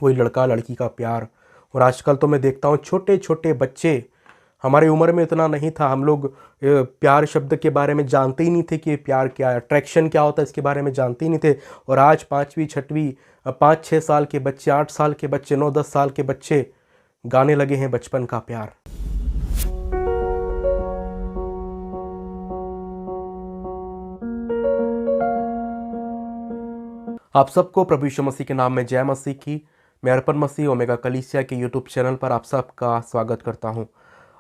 वही लड़का लड़की का प्यार। और आजकल तो मैं देखता हूँ छोटे छोटे बच्चे, हमारी उम्र में इतना नहीं था, हम लोग प्यार शब्द के बारे में जानते ही नहीं थे कि प्यार क्या है, अट्रैक्शन क्या होता है इसके बारे में जानते ही नहीं थे। और आज पाँचवीं छठवीं 5-6 साल के बच्चे, 8 साल के बच्चे, 9-10 साल के बच्चे गाने लगे हैं बचपन का प्यार। आप सबको प्रभु यीशु मसीह के नाम में जय मसीह की। मैं अर्पण मसीह ओमेगा कलीसिया के यूट्यूब चैनल पर आप सबका स्वागत करता हूं।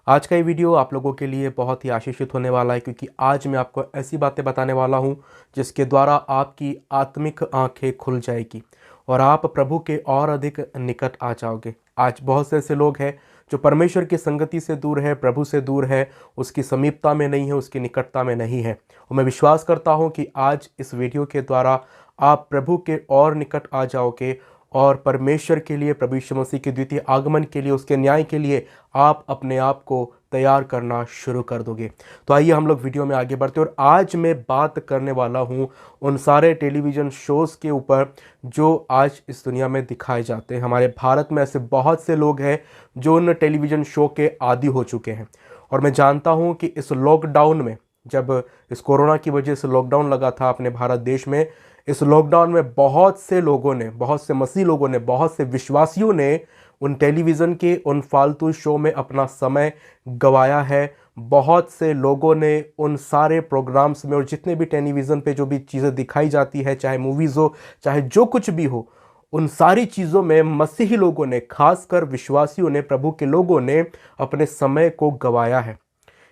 आज का ये वीडियो आप लोगों के लिए बहुत ही आशीषित होने वाला है, क्योंकि आज मैं आपको ऐसी बातें बताने वाला हूं जिसके द्वारा आपकी आत्मिक आंखें खुल जाएगी और आप प्रभु के और अधिक निकट आ जाओगे। आज बहुत से ऐसे लोग हैं जो परमेश्वर की संगति से दूर है, प्रभु से दूर है, उसकी समीपता में नहीं है, उसकी निकटता में नहीं है। और मैं विश्वास करता हूं कि आज इस वीडियो के द्वारा आप प्रभु के और निकट आ जाओगे और परमेश्वर के लिए, प्रभु यीशु मसीह के द्वितीय आगमन के लिए, उसके न्याय के लिए आप अपने आप को तैयार करना शुरू कर दोगे। तो आइए हम लोग वीडियो में आगे बढ़ते हैं। और आज मैं बात करने वाला हूं उन सारे टेलीविज़न शोज़ के ऊपर जो आज इस दुनिया में दिखाए जाते हैं। हमारे भारत में ऐसे बहुत से लोग हैं जो उन टेलीविज़न शो के आदी हो चुके हैं। और मैं जानता हूं कि इस लॉकडाउन में, जब इस कोरोना की वजह से लॉकडाउन लगा था अपने भारत देश में, इस लॉकडाउन में बहुत से लोगों ने, बहुत से मसीह लोगों ने, बहुत से विश्वासियों ने उन टेलीविज़न के उन फालतू शो में अपना समय गंवाया है। बहुत से लोगों ने उन सारे प्रोग्राम्स में और जितने भी टेलीविज़न पे जो भी चीज़ें दिखाई जाती है, चाहे मूवीज़ हो, चाहे जो कुछ भी हो, उन सारी चीज़ों में मसीही लोगों ने, खासकर विश्वासियों ने, प्रभु के लोगों ने अपने समय को गंवाया है।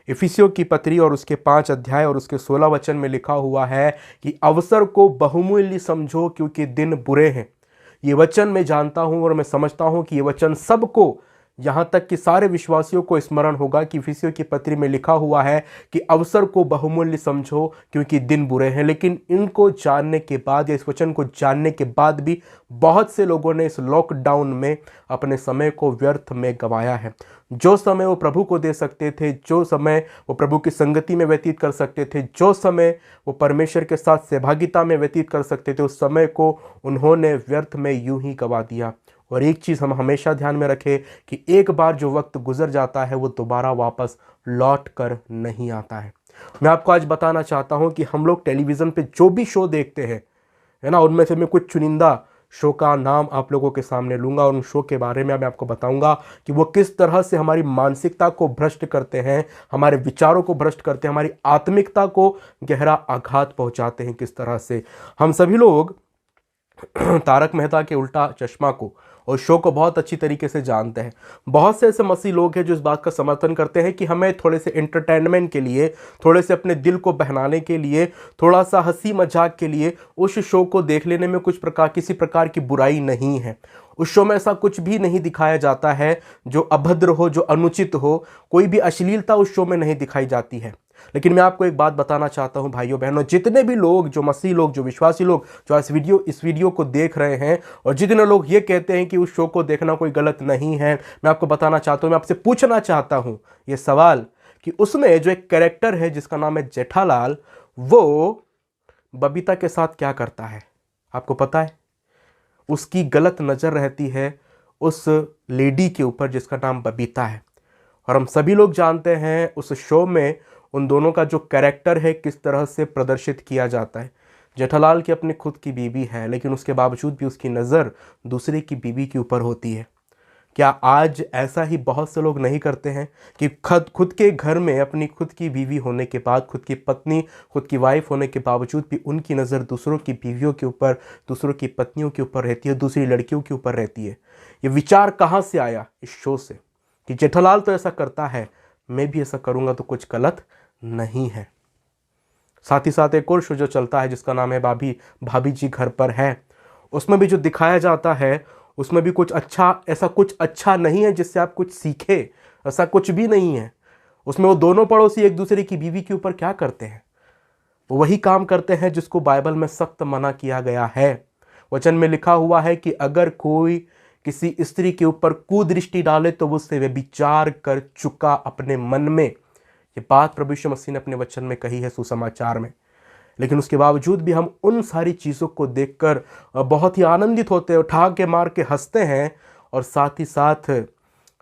इफिसियों की पत्री और उसके 5 अध्याय और उसके 16 वचन में लिखा हुआ है कि अवसर को बहुमूल्य समझो क्योंकि दिन बुरे हैं। ये वचन मैं जानता हूं और मैं समझता हूं कि ये वचन सबको, यहाँ तक कि सारे विश्वासियों को स्मरण होगा कि इफिसियों की पत्री में लिखा हुआ है कि अवसर को बहुमूल्य समझो क्योंकि दिन बुरे हैं। लेकिन इनको जानने के बाद, या इस वचन को जानने के बाद भी बहुत से लोगों ने इस लॉकडाउन में अपने समय को व्यर्थ में गंवाया है। जो समय वो प्रभु को दे सकते थे, जो समय वो प्रभु की संगति में व्यतीत कर सकते थे, जो समय वो परमेश्वर के साथ सहभागिता में व्यतीत कर सकते थे, उस समय को उन्होंने व्यर्थ में यूं ही गंवा दिया। और एक चीज़ हम हमेशा ध्यान में रखें कि एक बार जो वक्त गुजर जाता है वो दोबारा वापस लौट कर नहीं आता है। मैं आपको आज बताना चाहता हूं कि हम लोग टेलीविज़न पे जो भी शो देखते हैं, है ना, उनमें से मैं कुछ चुनिंदा शो का नाम आप लोगों के सामने लूँगा और उन शो के बारे में मैं आपको बताऊंगा कि वो किस तरह से हमारी मानसिकता को भ्रष्ट करते हैं, हमारे विचारों को भ्रष्ट करते हैं, हमारी आत्मिकता को गहरा आघात पहुंचाते हैं। किस तरह से हम सभी लोग तारक मेहता के उल्टा चश्मा को और शो को बहुत अच्छी तरीके से जानते हैं। बहुत से ऐसे मसीह लोग हैं जो इस बात का समर्थन करते हैं कि हमें थोड़े से एंटरटेनमेंट के लिए, थोड़े से अपने दिल को बहलाने के लिए, थोड़ा सा हंसी मजाक के लिए उस शो को देख लेने में किसी प्रकार की बुराई नहीं है। उस शो में ऐसा कुछ भी नहीं दिखाया जाता है जो अभद्र हो, जो अनुचित हो। कोई भी अश्लीलता उस शो में नहीं दिखाई जाती है। लेकिन मैं आपको एक बात बताना चाहता हूं भाइयों बहनों, जितने भी लोग, जो मसीह लोग, जो विश्वासी लोग जो इस वीडियो को देख रहे हैं, और जितने लोग ये कहते हैं कि उस शो को देखना कोई गलत नहीं है, मैं आपको बताना चाहता हूं, मैं आपसे पूछना चाहता हूं ये सवाल कि उसमें जो एक कैरेक्टर है जिसका नाम है जेठालाल, वो बबीता के साथ क्या करता है आपको पता है? उसकी गलत नज़र रहती है उस लेडी के ऊपर जिसका नाम बबीता है। और हम सभी लोग जानते हैं उस शो में उन दोनों का जो कैरेक्टर है किस तरह से प्रदर्शित किया जाता है। जेठालाल की अपनी खुद की बीवी है, लेकिन उसके बावजूद भी उसकी नज़र दूसरे की बीवी के ऊपर होती है। क्या आज ऐसा ही बहुत से लोग नहीं करते हैं कि खुद के घर में अपनी खुद की बीवी होने के बाद, खुद की पत्नी, खुद की वाइफ होने के बावजूद भी उनकी नज़र दूसरों की बीवियों के ऊपर, दूसरों की पत्नियों के ऊपर रहती है, दूसरी लड़कियों के ऊपर रहती है? ये विचार कहाँ से आया? इस शो से, कि जेठालाल तो ऐसा करता है, मैं भी ऐसा करूँगा तो कुछ गलत नहीं है। साथ ही साथ एक और शो जो चलता है जिसका नाम है भाभी जी घर पर है, उसमें भी जो दिखाया जाता है उसमें भी ऐसा कुछ अच्छा नहीं है जिससे आप कुछ सीखे। ऐसा कुछ भी नहीं है। उसमें वो दोनों पड़ोसी एक दूसरे की बीवी के ऊपर क्या करते हैं? वो वही काम करते हैं जिसको बाइबल में सख्त मना किया गया है। वचन में लिखा हुआ है कि अगर कोई किसी स्त्री के ऊपर कुदृष्टि डाले तो वो उससे व्यभिचार कर चुका अपने मन में। ये बात प्रभु यीशु मसीह ने अपने वचन में कही है सुसमाचार में। लेकिन उसके बावजूद भी हम उन सारी चीज़ों को देखकर बहुत ही आनंदित होते हैं, उठा के मार के हंसते हैं, और साथ ही साथ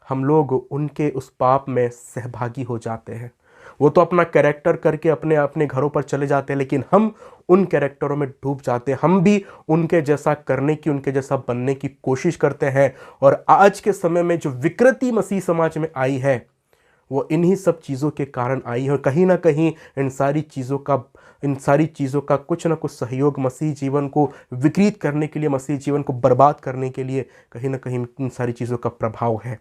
हम लोग उनके उस पाप में सहभागी हो जाते हैं। वो तो अपना कैरेक्टर करके अपने अपने घरों पर चले जाते हैं, लेकिन हम उन कैरेक्टरों में डूब जाते हैं। हम भी उनके जैसा करने की, उनके जैसा बनने की कोशिश करते हैं। और आज के समय में जो विकृति मसीह समाज में आई है, वो इन्हीं सब चीज़ों के कारण आई है। और कहीं ना कहीं इन सारी चीज़ों का कुछ ना कुछ सहयोग मसीह जीवन को विकृत करने के लिए, मसीह जीवन को बर्बाद करने के लिए कहीं ना कहीं इन सारी चीज़ों का प्रभाव है।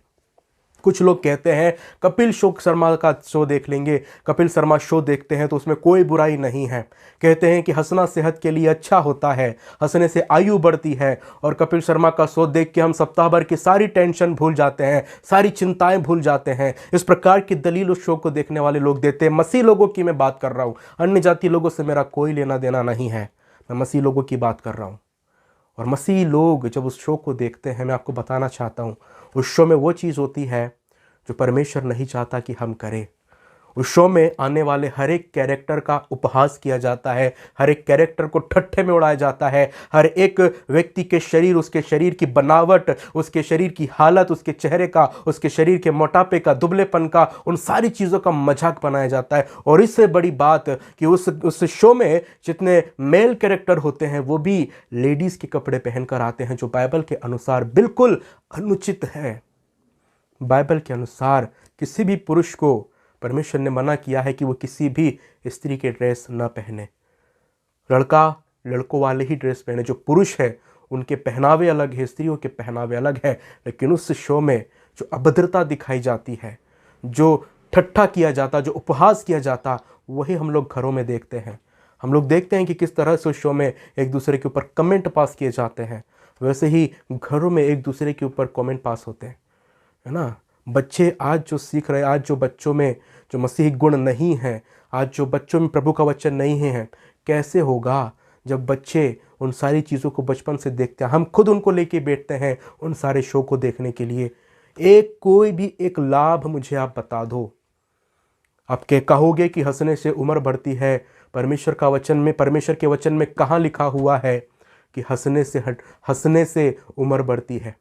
कुछ लोग कहते हैं कपिल शर्मा का शो देख लेंगे, कपिल शर्मा शो देखते हैं तो उसमें कोई बुराई नहीं है। कहते हैं कि हंसना सेहत के लिए अच्छा होता है, हंसने से आयु बढ़ती है। और कपिल शर्मा का शो देख के हम सप्ताह भर की सारी टेंशन भूल जाते हैं, सारी चिंताएं भूल जाते हैं। इस प्रकार की दलील उस शो को देखने वाले लोग देते हैं। मसीह लोगों की मैं बात कर रहा हूँ, अन्य जाति लोगों से मेरा कोई लेना देना नहीं है, मैं मसीह लोगों की बात कर रहा हूँ। और मसीह लोग जब उस शो को देखते हैं, मैं आपको बताना चाहता हूँ, उस शो में वो चीज़ होती है जो परमेश्वर नहीं चाहता कि हम करें। उस शो में आने वाले हर एक कैरेक्टर का उपहास किया जाता है, हर एक कैरेक्टर को ठट्ठे में उड़ाया जाता है। हर एक व्यक्ति के शरीर, उसके शरीर की बनावट, उसके शरीर की हालत, उसके चेहरे का, उसके शरीर के मोटापे का, दुबलेपन का, उन सारी चीज़ों का मजाक बनाया जाता है। और इससे बड़ी बात कि उस शो में जितने मेल कैरेक्टर होते हैं वो भी लेडीज़ के कपड़े पहनकर आते हैं, जो बाइबल के अनुसार बिल्कुल अनुचित है। बाइबल के अनुसार किसी भी पुरुष को परमेश्वर ने मना किया है कि वो किसी भी स्त्री के ड्रेस न पहने। लड़का लड़कों वाले ही ड्रेस पहने। जो पुरुष है उनके पहनावे अलग है, स्त्रियों के पहनावे अलग है। लेकिन उस शो में जो अभद्रता दिखाई जाती है, जो ठट्ठा किया जाता, जो उपहास किया जाता, वही हम लोग घरों में देखते हैं। हम लोग देखते हैं कि किस तरह से उस शो में एक दूसरे के ऊपर कमेंट पास किए जाते हैं, वैसे ही घरों में एक दूसरे के ऊपर कमेंट पास होते हैं, है ना। बच्चे आज जो सीख रहे हैं, आज जो बच्चों में जो मसीही गुण नहीं है, आज जो बच्चों में प्रभु का वचन नहीं है, कैसे होगा जब बच्चे उन सारी चीज़ों को बचपन से देखते हैं। हम खुद उनको लेके बैठते हैं उन सारे शो को देखने के लिए। कोई भी एक लाभ मुझे आप बता दो। आप कहोगे कि हंसने से उम्र बढ़ती है। परमेश्वर के वचन में कहाँ लिखा हुआ है कि हंसने से उम्र बढ़ती है?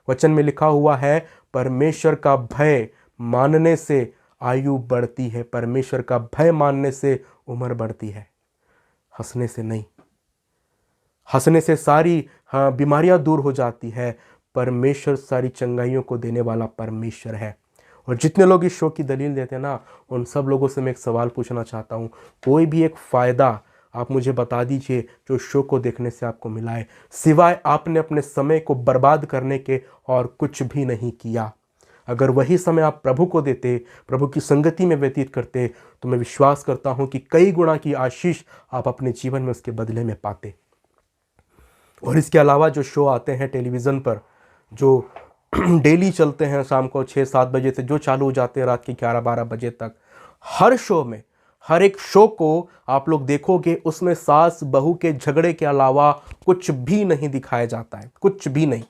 वचन में लिखा हुआ है परमेश्वर का भय मानने से आयु बढ़ती है। परमेश्वर का भय मानने से उम्र बढ़ती है, हंसने से नहीं। हंसने से सारी बीमारियां दूर हो जाती है। परमेश्वर सारी चंगाइयों को देने वाला परमेश्वर है। और जितने लोग इस शो की दलील देते हैं ना, उन सब लोगों से मैं एक सवाल पूछना चाहता हूँ। कोई भी एक फ़ायदा आप मुझे बता दीजिए जो शो को देखने से आपको मिला है, सिवाय आपने अपने समय को बर्बाद करने के और कुछ भी नहीं किया। अगर वही समय आप प्रभु को देते, प्रभु की संगति में व्यतीत करते, तो मैं विश्वास करता हूं कि कई गुना की आशीष आप अपने जीवन में उसके बदले में पाते। और इसके अलावा जो शो आते हैं टेलीविज़न पर, जो डेली चलते हैं शाम को 6-7 बजे से, जो चालू हो जाते हैं रात के 11-12 बजे तक, हर शो में, हर एक शो को आप लोग देखोगे, उसमें सास बहू के झगड़े के अलावा कुछ भी नहीं दिखाया जाता है, कुछ भी नहीं।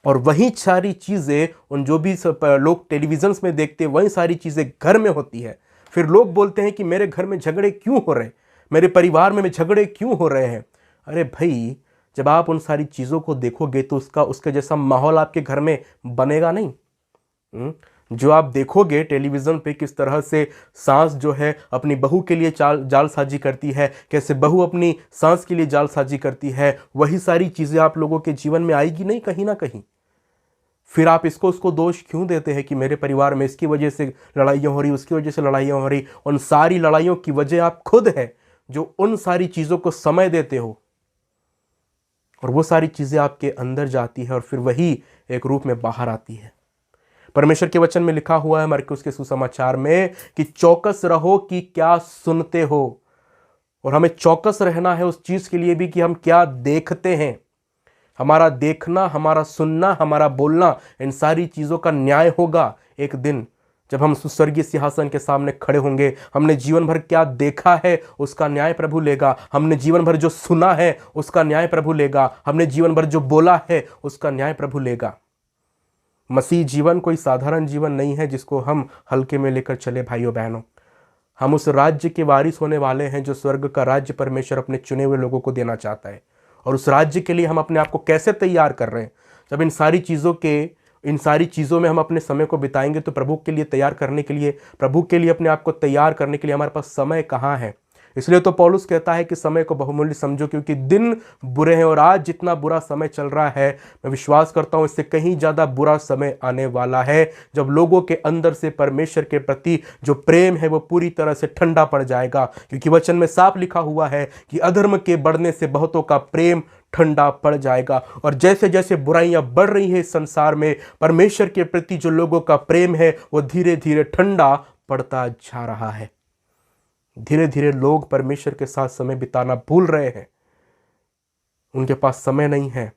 और वही सारी चीज़ें उन जो भी लोग टेलीविजन में देखते हैं, वही सारी चीज़ें घर में होती है। फिर लोग बोलते हैं कि मेरे घर में झगड़े क्यों हो रहे, मेरे परिवार में झगड़े क्यों हो रहे हैं। अरे भाई, जब आप उन सारी चीज़ों को देखोगे तो उसके जैसा माहौल आपके घर में बनेगा नहीं। जो आप देखोगे टेलीविज़न पे, किस तरह से सास जो है अपनी बहू के लिए जालसाजी करती है, कैसे बहू अपनी सास के लिए जालसाजी करती है, वही सारी चीज़ें आप लोगों के जीवन में आएगी नहीं कहीं ना कहीं। फिर आप उसको दोष क्यों देते हैं कि मेरे परिवार में इसकी वजह से लड़ाइयाँ हो रही, उसकी वजह से लड़ाइयाँ हो रही। उन सारी लड़ाइयों की वजह आप खुद है, जो उन सारी चीज़ों को समय देते हो, और वो सारी चीज़ें आपके अंदर जाती है और फिर वही एक रूप में बाहर आती है। परमेश्वर के वचन में लिखा हुआ है मरकुस के सुसमाचार में कि चौकस रहो कि क्या सुनते हो। और हमें चौकस रहना है उस चीज़ के लिए भी कि हम क्या देखते हैं। हमारा देखना, हमारा सुनना, हमारा बोलना, इन सारी चीज़ों का न्याय होगा एक दिन, जब हम स्वर्गीय सिंहासन के सामने खड़े होंगे। हमने जीवन भर क्या देखा है उसका न्याय प्रभु लेगा। हमने जीवन भर जो सुना है उसका न्याय प्रभु लेगा। हमने जीवन भर जो बोला है उसका न्याय प्रभु लेगा। मसीह जीवन कोई साधारण जीवन नहीं है जिसको हम हल्के में लेकर चले भाइयों बहनों। हम उस राज्य के वारिस होने वाले हैं जो स्वर्ग का राज्य परमेश्वर अपने चुने हुए लोगों को देना चाहता है। और उस राज्य के लिए हम अपने आप को कैसे तैयार कर रहे हैं? जब इन सारी चीज़ों में हम अपने समय को बिताएंगे तो प्रभु के लिए तैयार करने के लिए, प्रभु के लिए अपने आप को तैयार करने के लिए हमारे पास समय कहाँ है? इसलिए तो पौलुस कहता है कि समय को बहुमूल्य समझो, क्योंकि दिन बुरे हैं। और आज जितना बुरा समय चल रहा है, मैं विश्वास करता हूं इससे कहीं ज़्यादा बुरा समय आने वाला है, जब लोगों के अंदर से परमेश्वर के प्रति जो प्रेम है वो पूरी तरह से ठंडा पड़ जाएगा। क्योंकि वचन में साफ लिखा हुआ है कि अधर्म के बढ़ने से बहुतों का प्रेम ठंडा पड़ जाएगा। और जैसे जैसे बुराइयां बढ़ रही हैं इस संसार में, परमेश्वर के प्रति जो लोगों का प्रेम है वो धीरे धीरे ठंडा पड़ता जा रहा है। धीरे धीरे लोग परमेश्वर के साथ समय बिताना भूल रहे हैं। उनके पास समय नहीं है।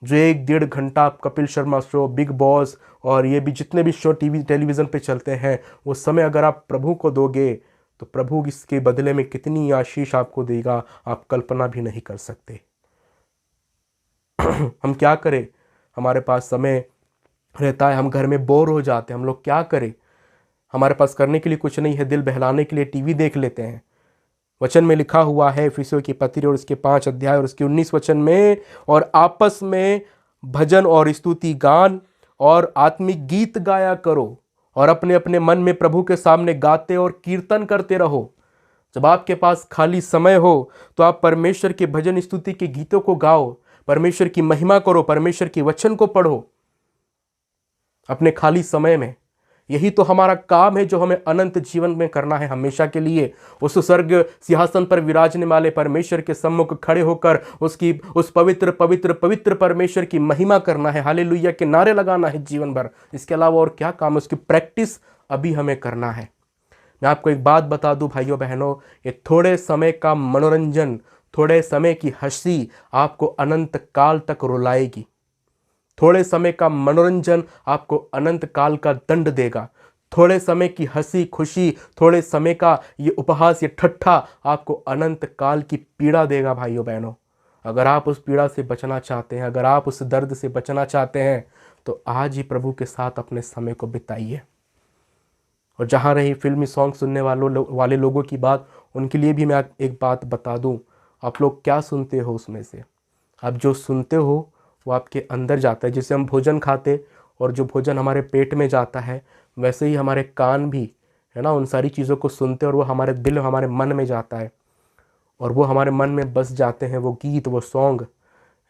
जो 1-1.5 घंटा Kapil Sharma show, big boss और ये भी जितने भी शो टेलीविज़न पे चलते हैं, वो समय अगर आप प्रभु को दोगे तो प्रभु इसके बदले में कितनी आशीष आपको देगा, आप कल्पना भी नहीं कर सकते। हम क्या करें? हमारे पास समय रहता है, हम घर में बोर हो जाते हैं, हम लोग क्या करें? हमारे पास करने के लिए कुछ नहीं है, दिल बहलाने के लिए टीवी देख लेते हैं। वचन में लिखा हुआ है इफिसियों की पत्री और उसके 5 अध्याय और उसके 19 वचन में, और आपस में भजन और स्तुति गान और आत्मिक गीत गाया करो और अपने अपने मन में प्रभु के सामने गाते और कीर्तन करते रहो। जब आपके पास खाली समय हो तो आप परमेश्वर के भजन स्तुति के गीतों को गाओ, परमेश्वर की महिमा करो, परमेश्वर के वचन को पढ़ो अपने खाली समय में। यही तो हमारा काम है जो हमें अनंत जीवन में करना है, हमेशा के लिए। उस स्वर्ग सिंहासन पर विराजने वाले परमेश्वर के सम्मुख खड़े होकर उस पवित्र पवित्र पवित्र परमेश्वर की महिमा करना है, हालेलुया के नारे लगाना है जीवन भर। इसके अलावा और क्या काम है? उसकी प्रैक्टिस अभी हमें करना है। मैं आपको एक बात बता दूं भाइयों बहनों, ये थोड़े समय का मनोरंजन, थोड़े समय की हंसी आपको अनंत काल तक रुलाएगी। थोड़े समय का मनोरंजन आपको अनंत काल का दंड देगा। थोड़े समय की हंसी खुशी, थोड़े समय का ये उपहास, ये ठट्ठा आपको अनंत काल की पीड़ा देगा भाइयों बहनों। अगर आप उस पीड़ा से बचना चाहते हैं, अगर आप उस दर्द से बचना चाहते हैं, तो आज ही प्रभु के साथ अपने समय को बिताइए। और जहाँ रही फिल्मी सॉन्ग सुनने वाले लोगों की बात, उनके लिए भी मैं एक बात बता दूं। आप लोग क्या सुनते हो उसमें से? आप जो सुनते हो वो आपके अंदर जाता है। जैसे हम भोजन खाते और जो भोजन हमारे पेट में जाता है, वैसे ही हमारे कान भी, है ना, उन सारी चीज़ों को सुनते और वो हमारे दिल, हमारे मन में जाता है और वो हमारे मन में बस जाते हैं, वो गीत, वो सॉन्ग,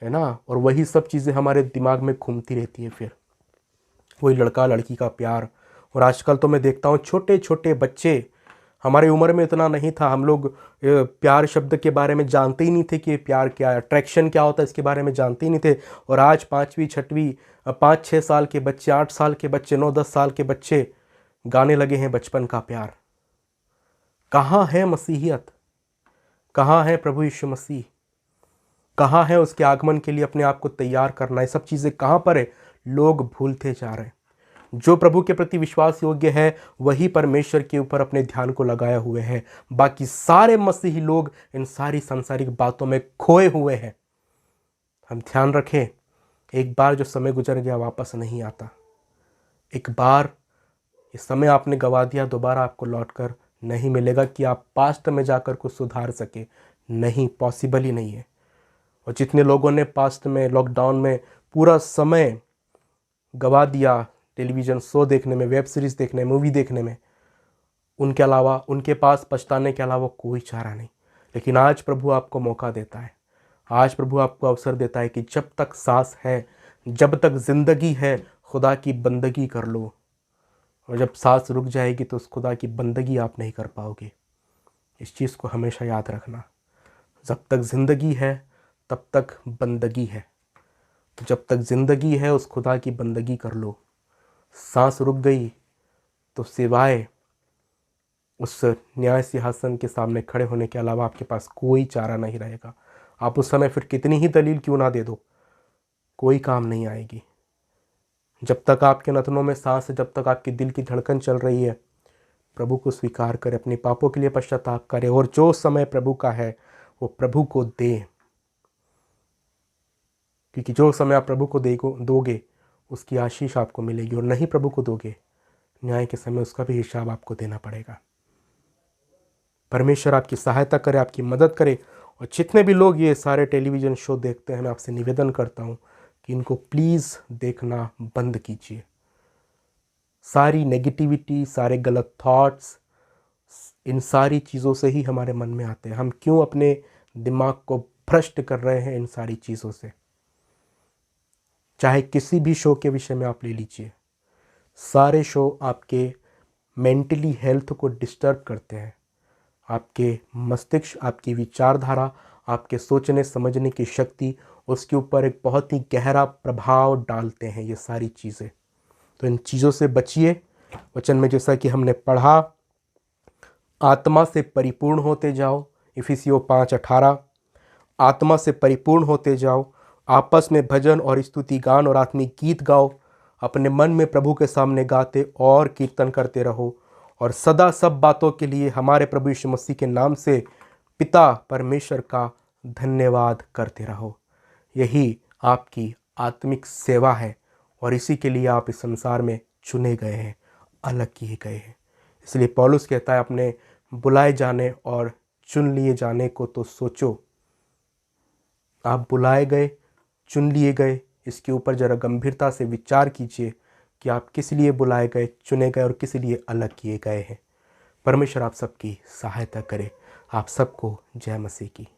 है ना। और वही सब चीज़ें हमारे दिमाग में घूमती रहती है। फिर वही लड़का लड़की का प्यार। और आजकल तो मैं देखता हूँ छोटे छोटे बच्चे, हमारी उम्र में इतना नहीं था, हम लोग प्यार शब्द के बारे में जानते ही नहीं थे कि प्यार क्या है, अट्रैक्शन क्या होता है, इसके बारे में जानते ही नहीं थे। और आज 5वीं 6वीं 5-6 साल के बच्चे, 8 साल के बच्चे, 9-10 साल के बच्चे गाने लगे हैं बचपन का प्यार। कहाँ है मसीहियत? कहाँ है प्रभु यीशु मसीह? कहाँ है उसके आगमन के लिए अपने आप को तैयार करना? ये सब चीज़ें कहाँ पर है? लोग भूलते जा रहे हैं। जो प्रभु के प्रति विश्वास योग्य है वही परमेश्वर के ऊपर अपने ध्यान को लगाए हुए हैं। बाकी सारे मसीही लोग इन सारी सांसारिक बातों में खोए हुए हैं। हम ध्यान रखें, एक बार जो समय गुजर गया वापस नहीं आता। एक बार ये समय आपने गवा दिया, दोबारा आपको लौटकर नहीं मिलेगा कि आप पास्ट में जाकर कुछ सुधार सके। नहीं, पॉसिबल ही नहीं है। और जितने लोगों ने पास्ट में, लॉकडाउन में पूरा समय गवा दिया टेलीविज़न शो देखने में, वेब सीरीज़ देखने में, मूवी देखने में, उनके अलावा, उनके पास पछताने के अलावा कोई चारा नहीं। लेकिन आज प्रभु आपको मौका देता है, आज प्रभु आपको अवसर देता है कि जब तक सांस है, जब तक ज़िंदगी है, खुदा की बंदगी कर लो। और जब सांस रुक जाएगी तो उस खुदा की बंदगी आप नहीं कर पाओगे। इस चीज़ को हमेशा याद रखना। जब तक ज़िंदगी है तब तक बंदगी है। जब तक ज़िंदगी है उस खुदा की बंदगी कर लो। सांस रुक गई तो सिवाय उस न्याय सिंहासन के सामने खड़े होने के अलावा आपके पास कोई चारा नहीं रहेगा। आप उस समय फिर कितनी ही दलील क्यों ना दे दो, कोई काम नहीं आएगी। जब तक आपके नथनों में सांस है, जब तक आपके दिल की धड़कन चल रही है, प्रभु को स्वीकार करें, अपने पापों के लिए पश्चाताप करें और जो समय प्रभु का है वो प्रभु को दें। क्योंकि जो समय आप प्रभु को दोगे उसकी आशीष आपको मिलेगी, और नहीं प्रभु को दोगे, न्याय के समय उसका भी हिसाब आपको देना पड़ेगा। परमेश्वर आपकी सहायता करे, आपकी मदद करे। और जितने भी लोग ये सारे टेलीविज़न शो देखते हैं, मैं आपसे निवेदन करता हूँ कि इनको प्लीज़ देखना बंद कीजिए। सारी नेगेटिविटी, सारे गलत थॉट्स, इन सारी चीज़ों से ही हमारे मन में आते हैं। हम क्यों अपने दिमाग को भ्रष्ट कर रहे हैं इन सारी चीज़ों से। चाहे किसी भी शो के विषय में आप ले लीजिए, सारे शो आपके मेंटली हेल्थ को डिस्टर्ब करते हैं। आपके मस्तिष्क, आपकी विचारधारा, आपके सोचने समझने की शक्ति, उसके ऊपर एक बहुत ही गहरा प्रभाव डालते हैं ये सारी चीज़ें। तो इन चीज़ों से बचिए। वचन में जैसा कि हमने पढ़ा, आत्मा से परिपूर्ण होते जाओ, इफिसियों 5:18। आत्मा से परिपूर्ण होते जाओ, आपस में भजन और स्तुति गान और आत्मिक गीत गाओ, अपने मन में प्रभु के सामने गाते और कीर्तन करते रहो, और सदा सब बातों के लिए हमारे प्रभु यीशु मसीह के नाम से पिता परमेश्वर का धन्यवाद करते रहो। यही आपकी आत्मिक सेवा है और इसी के लिए आप इस संसार में चुने गए हैं, अलग किए गए हैं। इसलिए पौलुस कहता है, अपने बुलाए जाने और चुन लिए जाने को तो सोचो। आप बुलाए गए, चुन लिए गए, इसके ऊपर जरा गंभीरता से विचार कीजिए कि आप किस लिए बुलाए गए, चुने गए और किस लिए अलग किए गए हैं। परमेश्वर आप सबकी सहायता करे। आप सबको जय मसीह की।